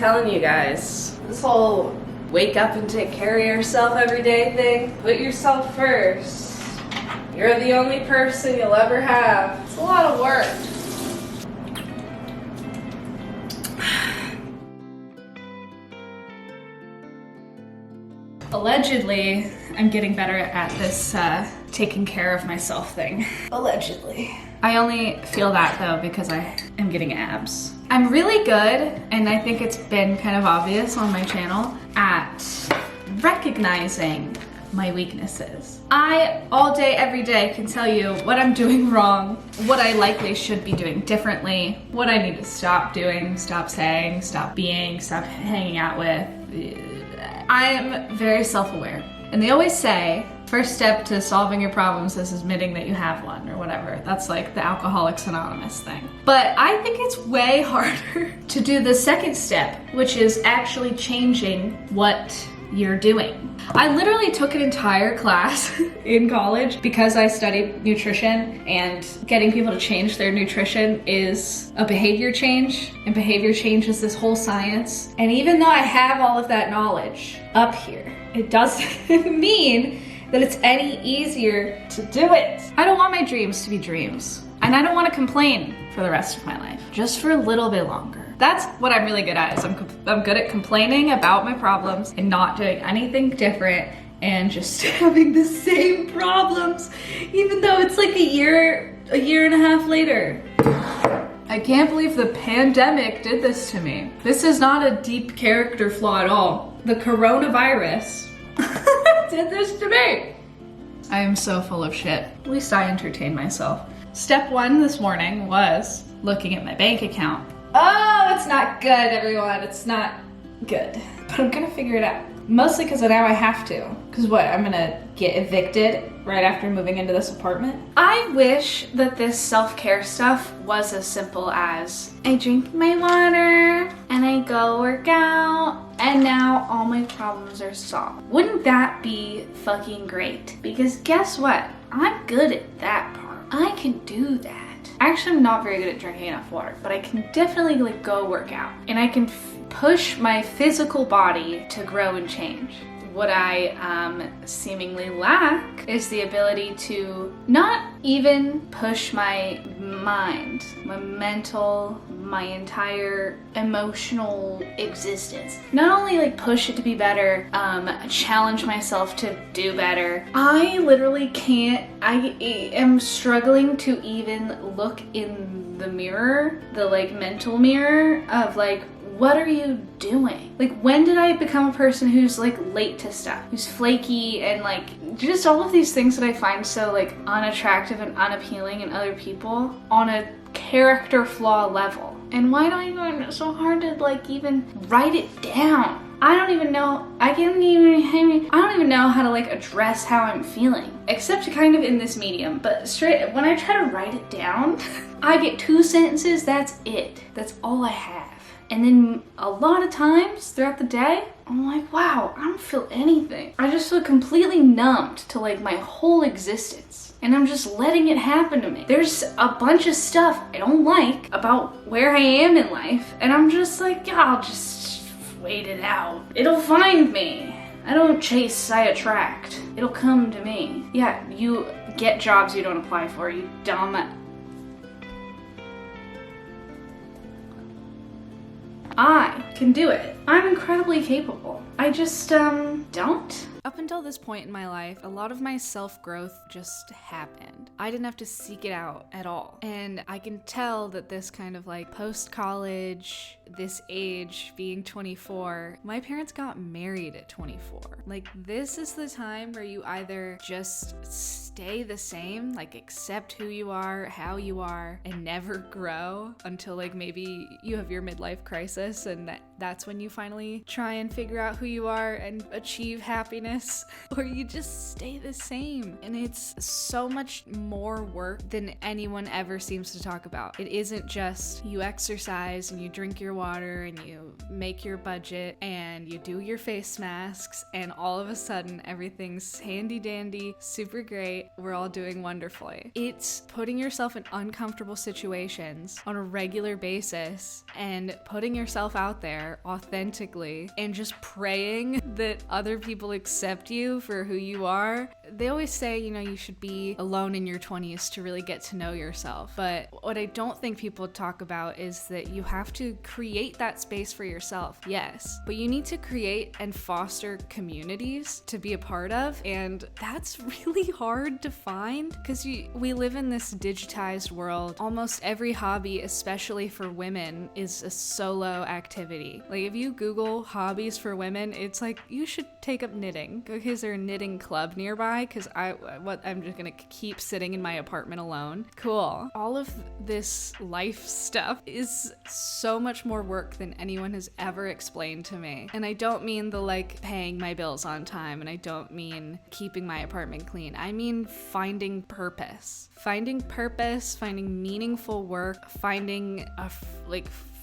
telling you guys, this whole wake up and take care of yourself every day thing, put yourself first. You're the only person you'll ever have. It's a lot of work. Allegedly, I'm getting better at this taking care of myself thing. Allegedly. I only feel that though because I am getting abs. I'm really good, and I think it's been kind of obvious on my channel, at recognizing my weaknesses. I, all day, every day, can tell you what I'm doing wrong, what I likely should be doing differently, what I need to stop doing, stop saying, stop being, stop hanging out with. I'm very self-aware. And they always say, first step to solving your problems is admitting that you have one, or whatever. That's like the Alcoholics Anonymous thing. But I think it's way harder to do the second step, which is actually changing what you're doing. I literally took an entire class in college because I studied nutrition, and getting people to change their nutrition is a behavior change, and behavior change is this whole science. And even though I have all of that knowledge up here, it doesn't mean that it's any easier to do it. I don't want my dreams to be dreams, and I don't want to complain for the rest of my life, just for a little bit longer. That's what I'm really good at, is I'm good at complaining about my problems and not doing anything different and just having the same problems, even though it's like a year and a half later. I can't believe the pandemic did this to me. This is not a deep character flaw at all. The coronavirus did this to me. I am so full of shit. At least I entertain myself. Step one this morning was looking at my bank account. Oh, it's not good, everyone. It's not good. But I'm gonna figure it out. Mostly because now I have to. Because what, I'm gonna get evicted right after moving into this apartment? I wish that this self-care stuff was as simple as I drink my water and I go work out and now all my problems are solved. Wouldn't that be fucking great? Because guess what? I'm good at that part. I can do that. Actually, I'm not very good at drinking enough water, but I can definitely like go work out, and I can push my physical body to grow and change. What I seemingly lack is the ability to not even push my mind, my mental, my entire emotional existence. Not only like push it to be better, challenge myself to do better. I literally can't, I am struggling to even look in the mirror, the like mental mirror of like, what are you doing? Like, when did I become a person who's like late to stuff, who's flaky, and like just all of these things that I find so like unattractive and unappealing in other people on a character flaw level? And why do I find it so hard to like even write it down? I don't even know how to like address how I'm feeling, except kind of in this medium. But straight when I try to write it down, I get 2 sentences, that's it. That's all I have. And then a lot of times throughout the day, I'm like, wow, I don't feel anything. I just feel completely numbed to like my whole existence. And I'm just letting it happen to me. There's a bunch of stuff I don't like about where I am in life. And I'm just like, yeah, I'll just wait it out. It'll find me. I don't chase, I attract. It'll come to me. Yeah, you get jobs you don't apply for, you dumb. I can do it. I'm incredibly capable. I just, don't. Up until this point in my life, a lot of my self-growth just happened. I didn't have to seek it out at all. And I can tell that this kind of like post-college, this age, being 24, my parents got married at 24. Like, this is the time where you either just stay the same, like accept who you are, how you are, and never grow until like maybe you have your midlife crisis, and that's when you finally try and figure out who you are and achieve happiness. happiness, or you just stay the same. And it's so much more work than anyone ever seems to talk about. It isn't just you exercise and you drink your water and you make your budget and you do your face masks and all of a sudden everything's handy dandy, super great, we're all doing wonderfully. It's putting yourself in uncomfortable situations on a regular basis and putting yourself out there authentically and just praying that other people accept you for who you are. They always say, you know, you should be alone in your 20s to really get to know yourself. But what I don't think people talk about is that you have to create that space for yourself. Yes, but you need to create and foster communities to be a part of. And that's really hard to find because we live in this digitized world. Almost every hobby, especially for women, is a solo activity. Like if you Google hobbies for women, it's like you should take up knitting. Because there's a knitting club nearby because I'm just gonna keep sitting in my apartment alone. Cool. All of this life stuff is so much more work than anyone has ever explained to me. And I don't mean the like paying my bills on time, and I don't mean keeping my apartment clean. I mean finding purpose. Finding purpose, finding meaningful work, finding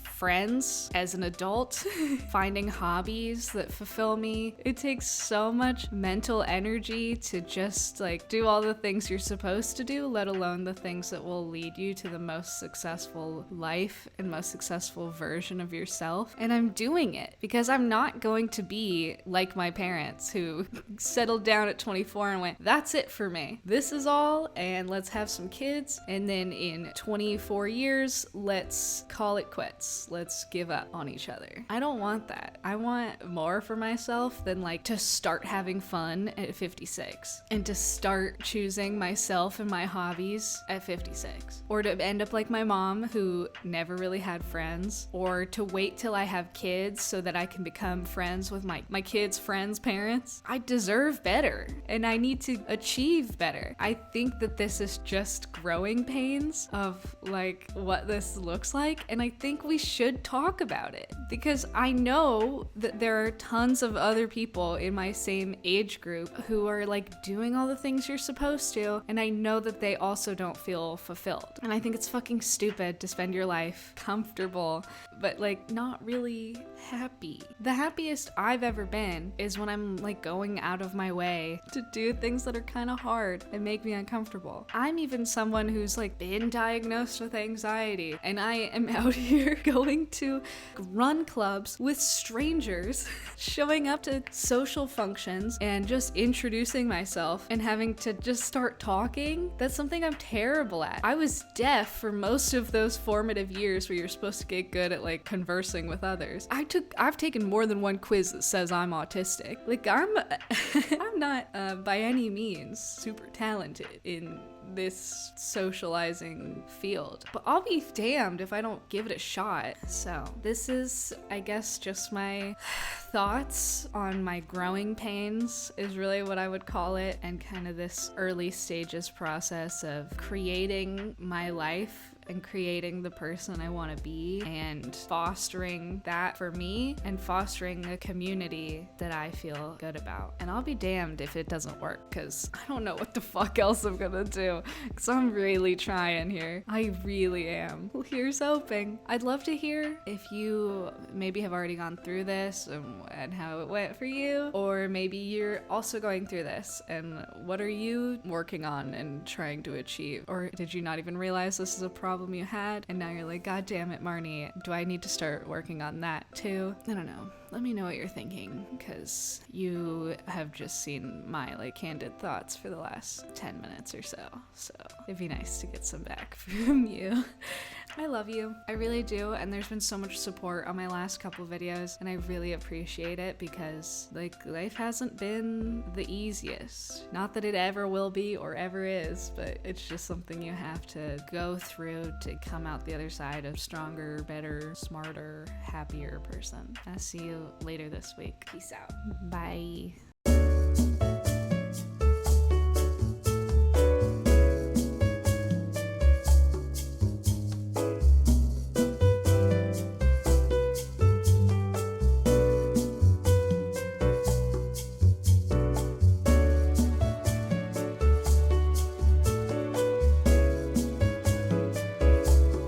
friends as an adult, finding hobbies that fulfill me. It takes so much mental energy to just like do all the things you're supposed to do, let alone the things that will lead you to the most successful life and most successful version of yourself. And I'm doing it because I'm not going to be like my parents who settled down at 24 and went, that's it for me. This is all, and let's have some kids. And then in 24 years, let's call it quits. Let's give up on each other. I don't want that. I want more for myself than like to start having fun at 56 and to start choosing myself and my hobbies at 56, or to end up like my mom who never really had friends, or to wait till I have kids so that I can become friends with my kids' friends' parents. I deserve better and I need to achieve better. I think that this is just growing pains of like what this looks like, and I think we should talk about it because I know that there are tons of other people in my same age group who are like doing all the things you're supposed to, and I know that they also don't feel fulfilled. And I think it's fucking stupid to spend your life comfortable but like not really happy. The happiest I've ever been is when I'm like going out of my way to do things that are kind of hard and make me uncomfortable. I'm even someone who's like been diagnosed with anxiety, and I am out here going to run clubs with strangers, showing up to social functions and just introducing myself and having to just start talking. That's something I'm terrible at. I was deaf for most of those formative years where you're supposed to get good at like conversing with others. I've taken more than one quiz that says I'm autistic. Like I'm not by any means super talented in this socializing field, but I'll be damned if I don't give it a shot. So this is, I guess, just my thoughts on my growing pains is really what I would call it, and kind of this early stages process of creating my life and creating the person I want to be and fostering that for me and fostering a community that I feel good about. And I'll be damned if it doesn't work, because I don't know what the fuck else I'm gonna do, because I'm really trying here. I really am. Well, here's hoping. I'd love to hear if you maybe have already gone through this and how it went for you, or maybe you're also going through this and what are you working on and trying to achieve, or did you not even realize this is a problem you had and now you're like, god damn it, Marnie, do I need to start working on that too? I don't know. Let me know what you're thinking, because you have just seen my like candid thoughts for the last 10 minutes or so it'd be nice to get some back from you. I love you. I really do. And there's been so much support on my last couple videos, and I really appreciate it because like life hasn't been the easiest. Not that it ever will be or ever is, but it's just something you have to go through to come out the other side a stronger, better, smarter, happier person. I'll see you later this week. Peace out. Bye.